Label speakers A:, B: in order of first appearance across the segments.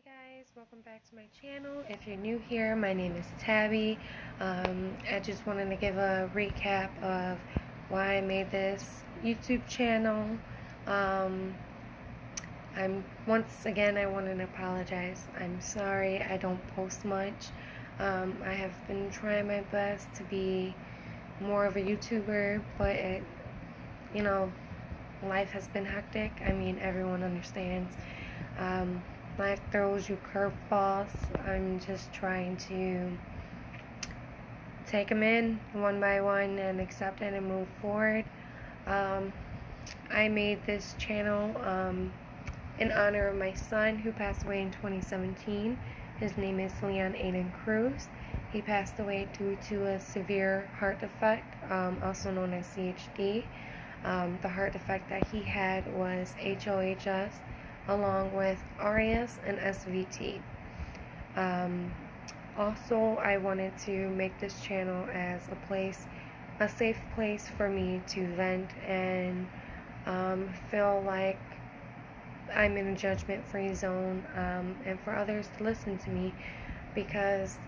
A: Guys, welcome back to my channel. If you're new here, my name is Tabby. I just wanted to give a recap of why I made this YouTube channel. Once again, I wanted to apologize. I'm sorry I don't post much. I have been trying my best to be more of a YouTuber, but life has been hectic. I mean, everyone understands. Life throws you curveballs. I'm just trying to take them in one by one and accept it and move forward. I made this channel in honor of my son who passed away in 2017. His name is Leon Aiden Cruz. He passed away due to a severe heart defect, also known as CHD. The heart defect that he had was HLHS, along with RAS and SVT. Also, I wanted to make this channel as a safe place for me to vent and feel like I'm in a judgment-free zone, and for others to listen to me, because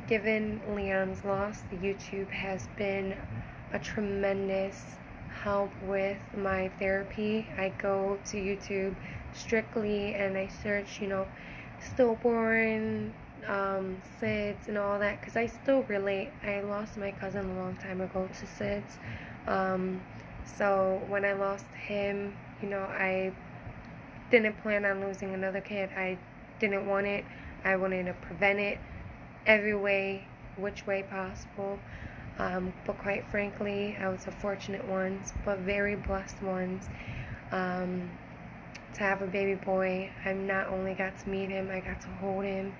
A: given Leon's loss, the YouTube has been a tremendous help with my therapy. I go to YouTube strictly and I search, stillborn, SIDS and all that, because I still relate. I lost my cousin a long time ago to SIDS. So when I lost him, I didn't plan on losing another kid. I didn't want it. I wanted to prevent it which way possible. But quite frankly, I was a fortunate one, but very blessed ones, to have a baby boy. I not only got to meet him, I got to hold him,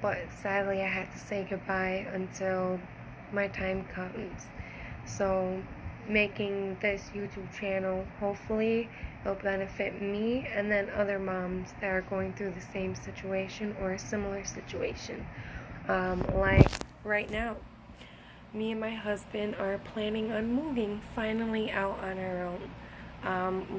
A: but sadly I had to say goodbye until my time comes. So making this YouTube channel, hopefully it'll benefit me and then other moms that are going through the same situation or a similar situation. Like right now, me and my husband are planning on moving finally out on our own.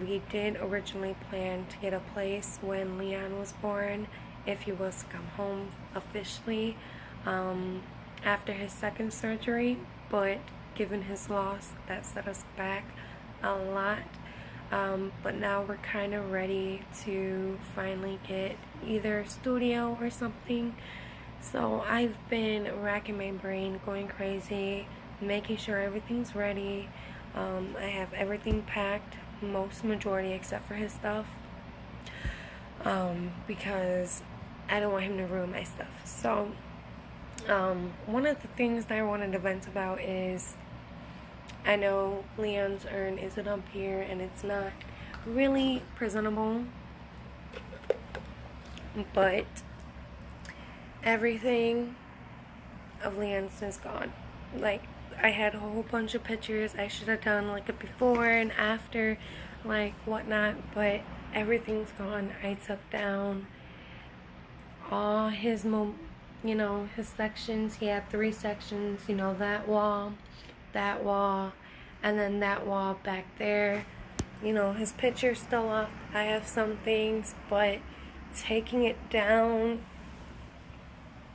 A: We did originally plan to get a place when Leon was born, if he was to come home officially after his second surgery, but given his loss, that set us back a lot. But now we're kind of ready to finally get either a studio or something. So I've been racking my brain, going crazy, making sure everything's ready. I have everything packed, majority except for his stuff, because I don't want him to ruin my stuff. So one of the things that I wanted to vent about is, I know Leon's urn isn't up here and it's not really presentable, but everything of Leon's is gone. Like, I had a whole bunch of pictures. I should have done like a before and after, like whatnot, but everything's gone. I took down all his his sections. He had 3 sections, that wall, and then that wall back there. His picture's still up. I have some things, but taking it down,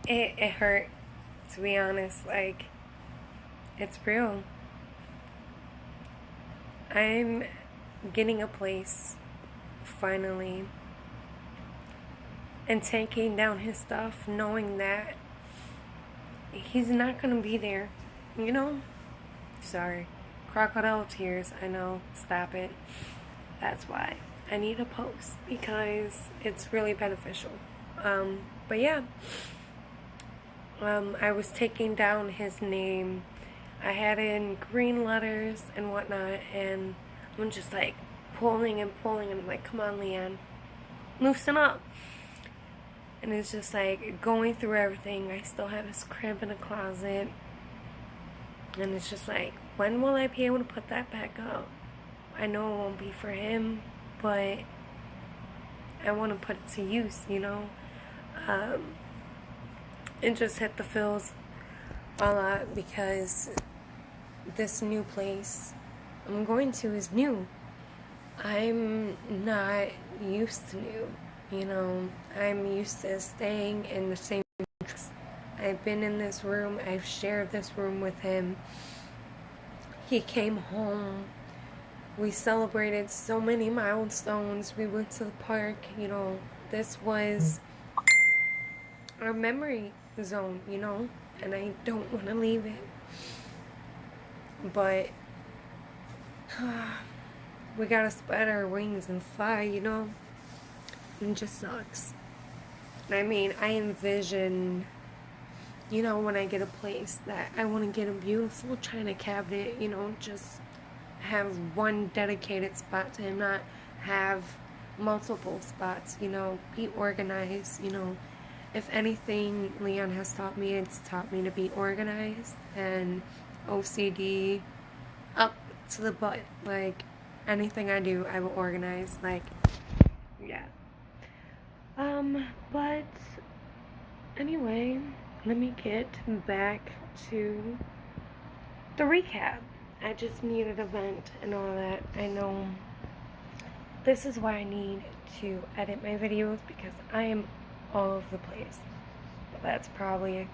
A: it hurt, to be honest. Like, it's real. I'm getting a place finally and taking down his stuff, knowing that he's not gonna be there, Sorry, crocodile tears, I know, stop it. That's why I need a post, because it's really beneficial. But yeah, I was taking down his name. I had it in green letters and whatnot, and I'm just like pulling and I'm like, come on, Leon, loosen up. And it's just like going through everything. I still have his crib in a closet, and it's just like, when will I be able to put that back up? I know it won't be for him, but I want to put it to use, It just hit the feels a lot, because this new place I'm going to is new. I'm not used to new. You know, I'm used to staying in the same. I've been in this room, I've shared this room with him. He came home. We celebrated so many milestones. We went to the park. You know, this was our memory zone, you know, and I don't want to leave it. But we gotta spread our wings and fly, you know. It just sucks. I mean, I envision, you know, when I get a place that I want to get a beautiful china cabinet, you know, just have one dedicated spot to him, not have multiple spots, you know, be organized, you know. If anything Leon has taught me, it's taught me to be organized and OCD up to the butt. Like, anything I do, I will organize. Like, yeah. But anyway, let me get back to the recap. I just needed a vent and all that. I know this is why I need to edit my videos, because I am all over the place. But that's probably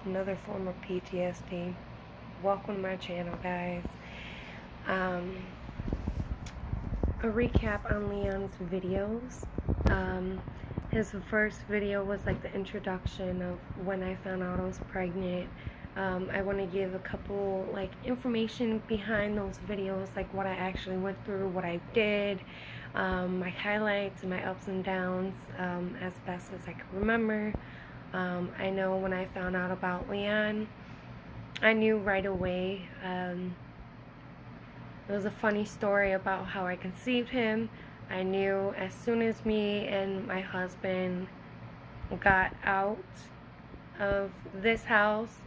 A: another form of PTSD. Welcome to my channel, guys. A recap on Leon's videos. His first video was like the introduction of when I found out I was pregnant. I want to give a couple like information behind those videos, like what I actually went through, what I did, my highlights and my ups and downs, as best as I can remember. I know when I found out about Leon, I knew right away. It was a funny story about how I conceived him. I knew as soon as me and my husband got out of this house,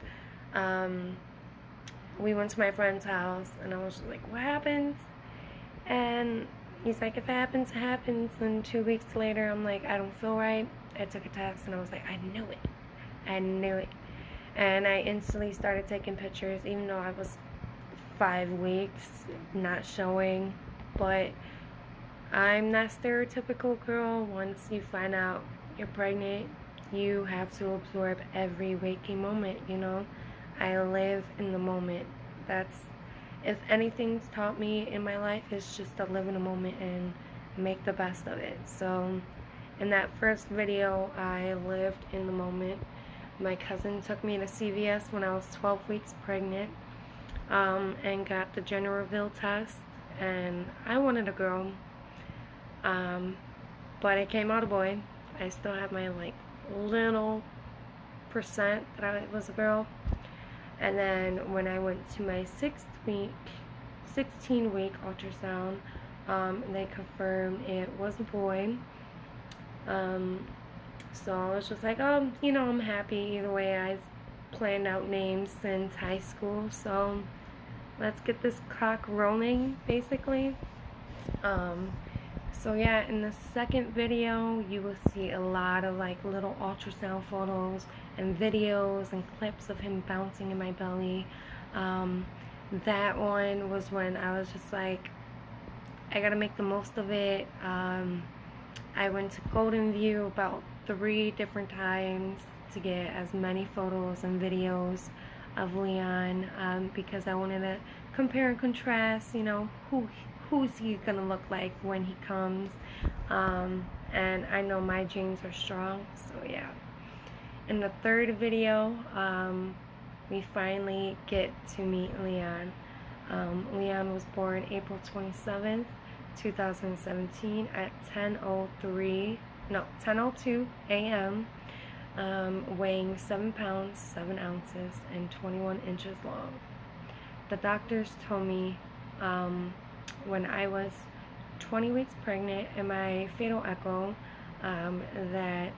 A: we went to my friend's house, and I was just like, what happens? And he's like, if it happens, it happens. And 2 weeks later, I'm like, I don't feel right. I took a test, and I was like, I knew it. I knew it. And I instantly started taking pictures, even though I was 5 weeks not showing. But I'm that stereotypical girl. Once you find out you're pregnant, you have to absorb every waking moment, you know. I live in the moment. That's, if anything's taught me in my life, it's just to live in the moment and make the best of it. So in that first video, I lived in the moment. My cousin took me to CVS when I was 12 weeks pregnant, and got the gender reveal test, and I wanted a girl, but it came out a boy. I still have my like little percent that I was a girl. And then when I went to my 16-week ultrasound, they confirmed it was a boy. So I was just like, oh, you know, I'm happy either way. I've planned out names since high school, so let's get this clock rolling, basically. So yeah, in the second video, you will see a lot of like little ultrasound photos and videos and clips of him bouncing in my belly. That one was when I was just like, I gotta make the most of it. I went to Golden View about 3 different times to get as many photos and videos of Leon, because I wanted to compare and contrast, you know, who's he gonna look like when he comes. And I know my genes are strong, so yeah. In the third video, we finally get to meet Leon. Leon was born April 27th, 2017 at 10:02 a.m., weighing 7 pounds, 7 ounces, and 21 inches long. The doctors told me when I was 20 weeks pregnant in my fetal echo that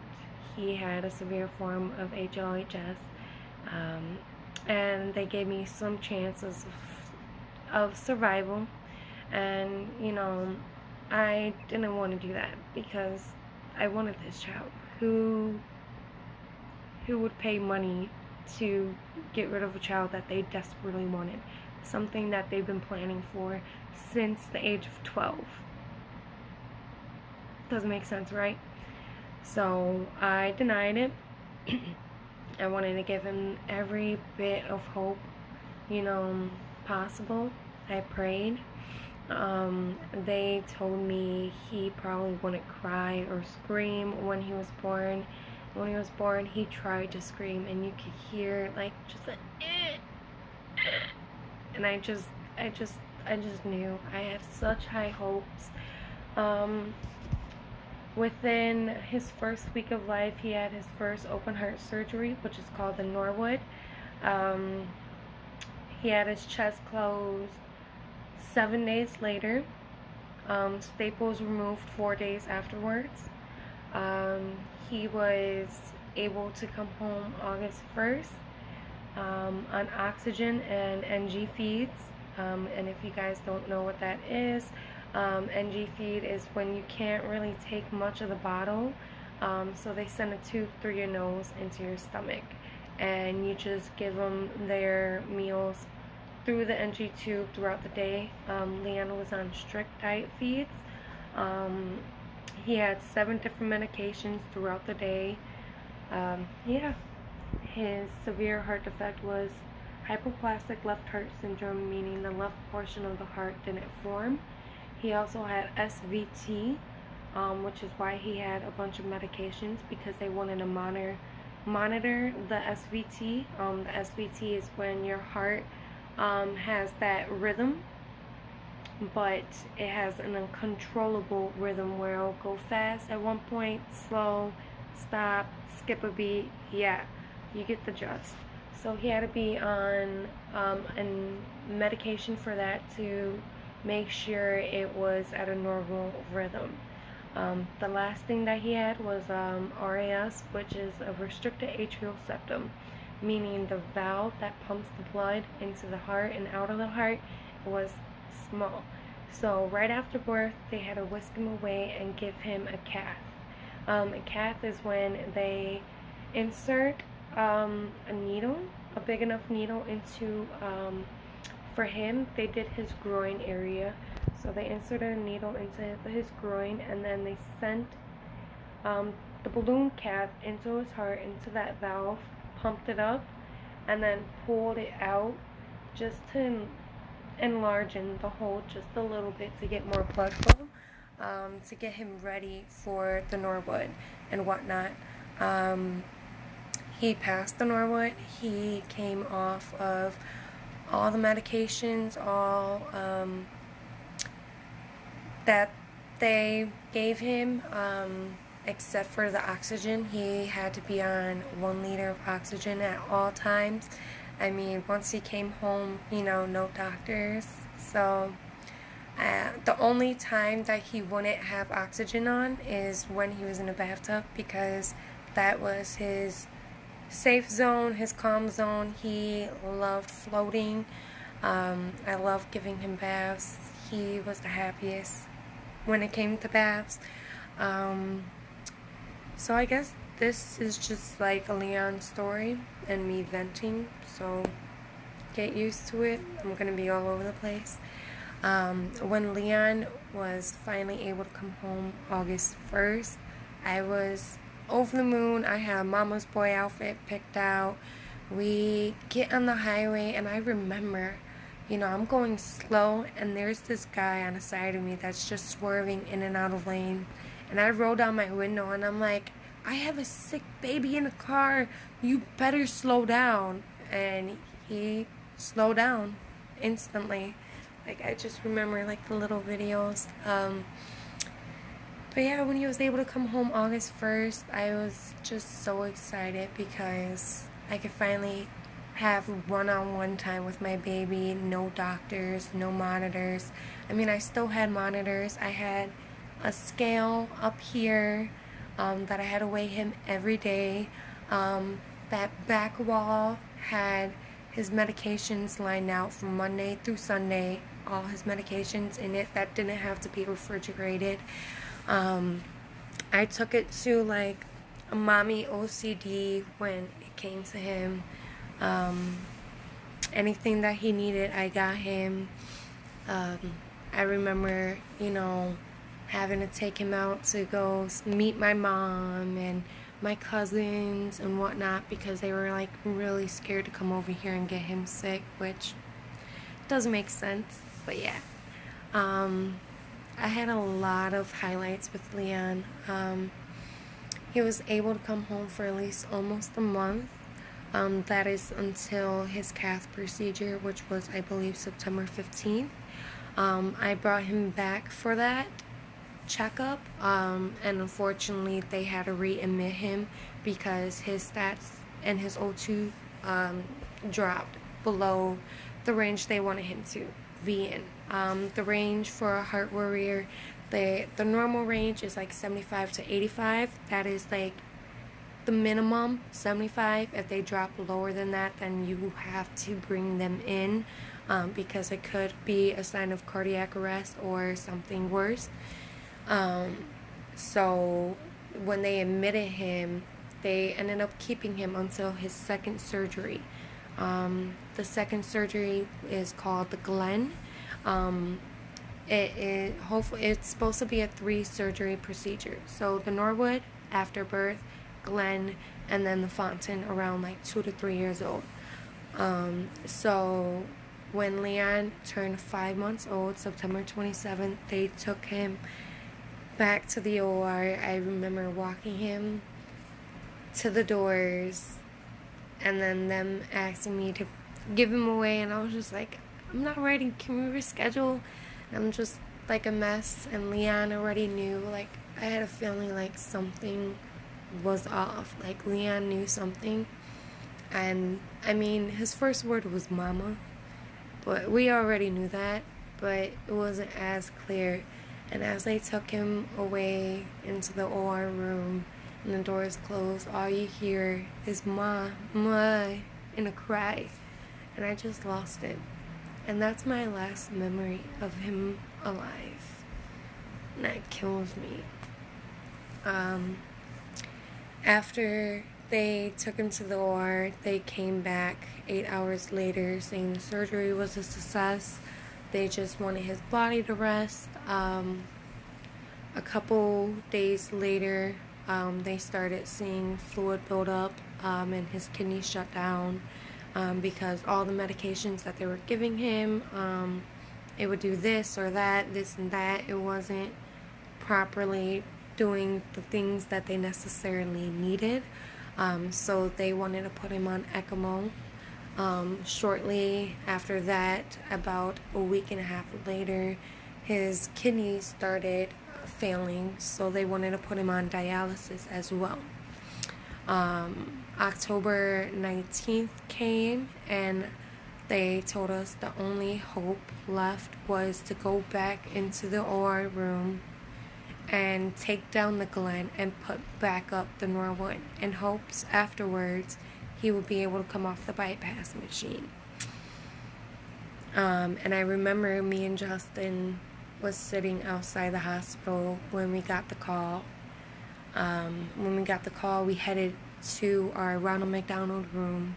A: he had a severe form of HLHS, and they gave me some chances of survival. And you know, I didn't want to do that because I wanted this child. Who would pay money to get rid of a child that they desperately wanted? Something that they've been planning for since the age of 12. Doesn't make sense, right? So I denied it. I wanted to give him every bit of hope, you know, possible. I prayed. They told me he probably wouldn't cry or scream when he was born. When he was born, he tried to scream, and you could hear like just a and I just knew. I had such high hopes. Um, Within his first week of life, he had his first open heart surgery, which is called the Norwood. Um, he had his chest closed 7 days later. Staples removed 4 days afterwards. He was able to come home August 1st on oxygen and NG feeds. And if you guys don't know what that is, NG feed is when you can't really take much of the bottle. So they send a tube through your nose into your stomach, and you just give them their meals through the NG tube throughout the day. Leon was on strict diet feeds. He had 7 different medications throughout the day. Yeah. His severe heart defect was hypoplastic left heart syndrome, meaning the left portion of the heart didn't form. He also had SVT, which is why he had a bunch of medications, because they wanted to monitor the SVT. The SVT is when your heart has that rhythm, but it has an uncontrollable rhythm where it'll go fast at one point, slow, stop, skip a beat. Yeah, you get the gist. So he had to be on medication for that to make sure it was at a normal rhythm. The last thing that he had was RAS, which is a restricted atrial septum, meaning the valve that pumps the blood into the heart and out of the heart was small. So right after birth, they had to whisk him away and give him a cath. A cath is when they insert a needle, a big enough needle into, for him, they did his groin area. So they inserted a needle into his groin, and then they sent the balloon cath into his heart, into that valve, pumped it up, and then pulled it out just to enlarge in the hole just a little bit to get more blood flow, to get him ready for the Norwood and whatnot. He passed the Norwood. He came off of all the medications, all that they gave him, except for the oxygen. He had to be on 1 liter of oxygen at all times. I mean, once he came home, you know, no doctors. So the only time that he wouldn't have oxygen on is when he was in a bathtub, because that was his safe zone, his calm zone. He loved floating. I loved giving him baths. He was the happiest when it came to baths. So I guess this is just like a Leon story and me venting, so get used to it. I'm gonna be all over the place. When Leon was finally able to come home August 1st, I was over the moon. I had a mama's boy outfit picked out. We get on the highway, and I remember, you know, I'm going slow, and there's this guy on the side of me that's just swerving in and out of lane. And I roll down my window, and I'm like, I have a sick baby in the car. You better slow down. And he slowed down instantly. Like, I just remember, like, the little videos. But yeah, when he was able to come home August 1st, I was just so excited because I could finally have one-on-one time with my baby. No doctors, no monitors. I mean, I still had monitors. I had a scale up here that I had to weigh him every day. That back wall had his medications lined out from Monday through Sunday. All his medications in it that didn't have to be refrigerated. I took it to like a mommy OCD when it came to him. Anything that he needed, I got him. I remember, you know, having to take him out to go meet my mom and my cousins and whatnot because they were like really scared to come over here and get him sick, which doesn't make sense. But yeah, I had a lot of highlights with Leon. He was able to come home for at least almost a month. That is until his cath procedure, which was, I believe, September 15th. I brought him back for that checkup, and unfortunately they had to readmit him because his stats and his O2 dropped below the range they wanted him to be in. The range for a heart warrior, the normal range is like 75 to 85. That is like the minimum, 75. If they drop lower than that, then you have to bring them in because it could be a sign of cardiac arrest or something worse. So when they admitted him, they ended up keeping him until his second surgery. The second surgery is called the Glen. It's supposed to be a 3-surgery procedure. So the Norwood after birth, Glen, and then the Fontan around like 2 to 3 years old. So when Leon turned 5 months old, September 27th, they took him back to the OR. I remember walking him to the doors and then them asking me to give him away, and I was just like, I'm not ready, can we reschedule? And I'm just like a mess, and Leon already knew. Like, I had a feeling like something was off, like Leon knew something. And I mean, his first word was mama, but we already knew that, but it wasn't as clear. And as they took him away into the OR room and the doors closed, all you hear is ma, and a cry. And I just lost it. And that's my last memory of him alive. And that kills me. After they took him to the OR, they came back 8 hours later saying the surgery was a success. They just wanted his body to rest. A couple days later, they started seeing fluid buildup, and his kidneys shut down because all the medications that they were giving him, it would do this or that, this and that. It wasn't properly doing the things that they necessarily needed. So they wanted to put him on ECMO. Shortly after that, about a week and a half later, his kidneys started failing, so they wanted to put him on dialysis as well. October 19th came, and they told us the only hope left was to go back into the OR room and take down the Glen and put back up the Norwood in hopes afterwards he would be able to come off the bypass machine. And I remember me and Justin was sitting outside the hospital when we got the call. We headed to our Ronald McDonald room,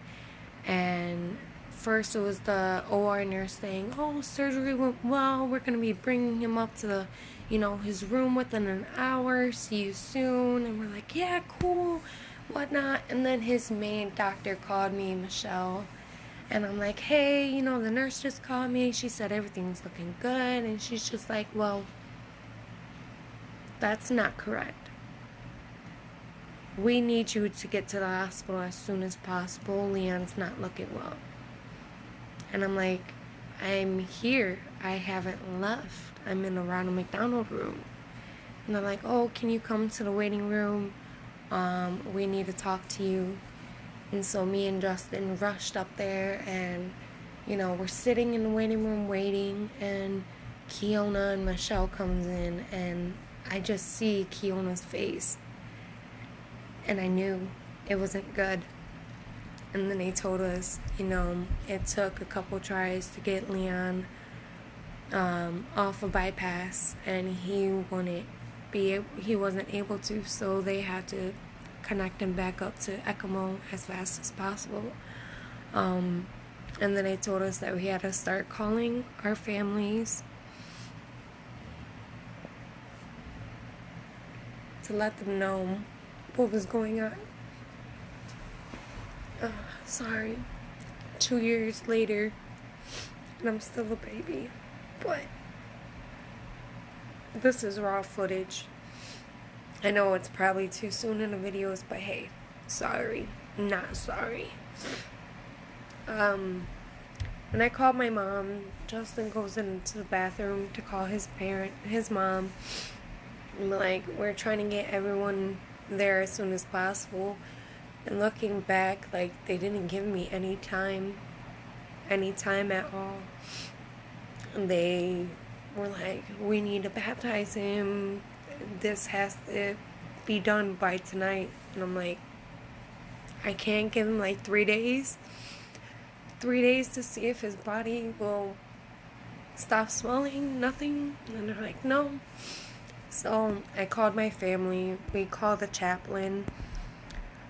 A: and first it was the OR nurse saying, oh, surgery went well, we're going to be bringing him up to the, his room within an hour, see you soon. And we're like, yeah, cool, whatnot. And then his main doctor called me, Michelle, and I'm like, hey, the nurse just called me, she said everything's looking good. And she's just like, well, that's not correct. We need you to get to the hospital as soon as possible. Leon's not looking well. And I'm like, I'm here. I haven't left. I'm in the Ronald McDonald room. And they're like, oh, can you come to the waiting room? We need to talk to you. And so me and Justin rushed up there, and, we're sitting in the waiting room waiting, and Kiona and Michelle comes in, and I just see Kiona's face. And I knew it wasn't good. And then they told us, it took a couple tries to get Leon off a bypass, and he wasn't able to, so they had to connect him back up to ECMO as fast as possible. And then they told us that we had to start calling our families to let them know what was going on. Sorry. 2 years later, and I'm still a baby. But this is raw footage. I know it's probably too soon in the videos, but hey, sorry. Not sorry. When I called my mom, Justin goes into the bathroom to call his mom. And like, we're trying to get everyone there as soon as possible. And looking back, like, they didn't give me any time at all. And they were like, we need to baptize him. This has to be done by tonight. And I'm like, I can't give him like 3 days. 3 days to see if his body will stop swelling. Nothing. And they're like, no. So I called my family. We called the chaplain.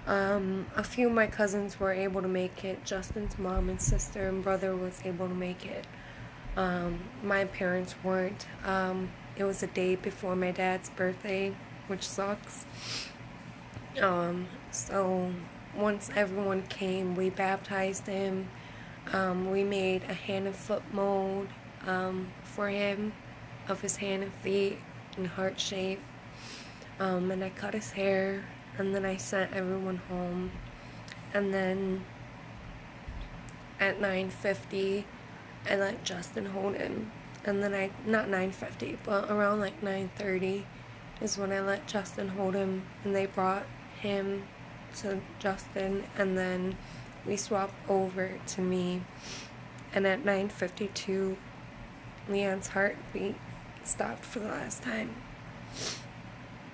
A: A few of my cousins were able to make it. Justin's mom and sister and brother was able to make it. My parents weren't. It was a day before my dad's birthday, which sucks. So once everyone came, we baptized him. We made a hand and foot mold for him of his hand and feet in heart shape. And I cut his hair, and then I sent everyone home. And then at 9:50, I let Justin hold him. And then not 9:50, but around like 9:30 is when I let Justin hold him, and they brought him to Justin, and then we swapped over to me. And at 9:52, Leon's heartbeat stopped for the last time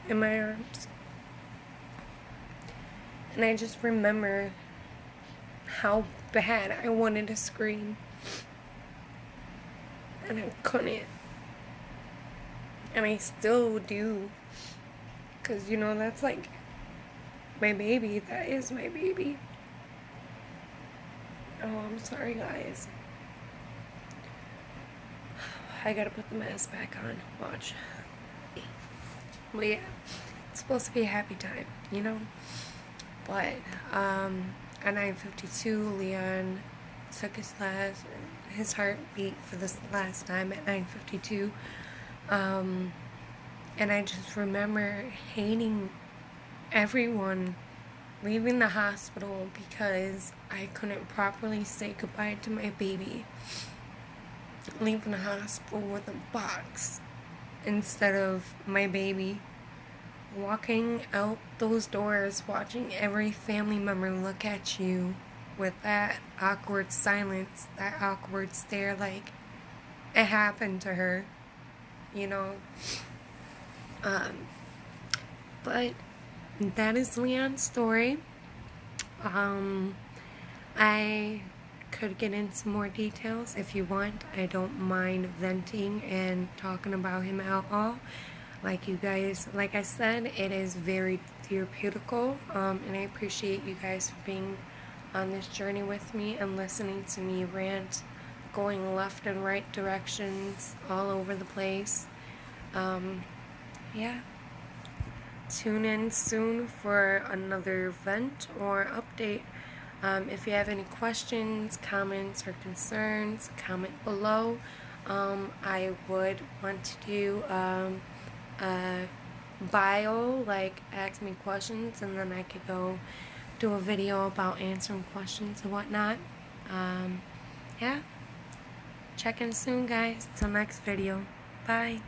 A: in my arms. And I just remember how bad I wanted to scream. And I couldn't. And I still do. Because, you know, that's like my baby. That is my baby. Oh, I'm sorry, guys. I gotta put the mask back on. Watch. But yeah, it's supposed to be a happy time, you know? But, at 9:52, Leon took his heartbeat for this last time at 9:52. And I just remember hating everyone leaving the hospital because I couldn't properly say goodbye to my baby. Leaving the hospital with a box instead of my baby. Walking out those doors, watching every family member look at you with that awkward silence, that awkward stare, like it happened to her, you know. But that is Leon's story. I could get into more details if you want. I don't mind venting and talking about him at all. Like I said, it is very therapeutical, and I appreciate you guys for being on this journey with me and listening to me rant, going left and right directions all over the place. Yeah. Tune in soon for another vent or update. If you have any questions, comments, or concerns, comment below. I would want to do bio, like ask me questions, and then I could go do a video about answering questions and whatnot. Yeah. Check in soon, guys. Till next video. Bye.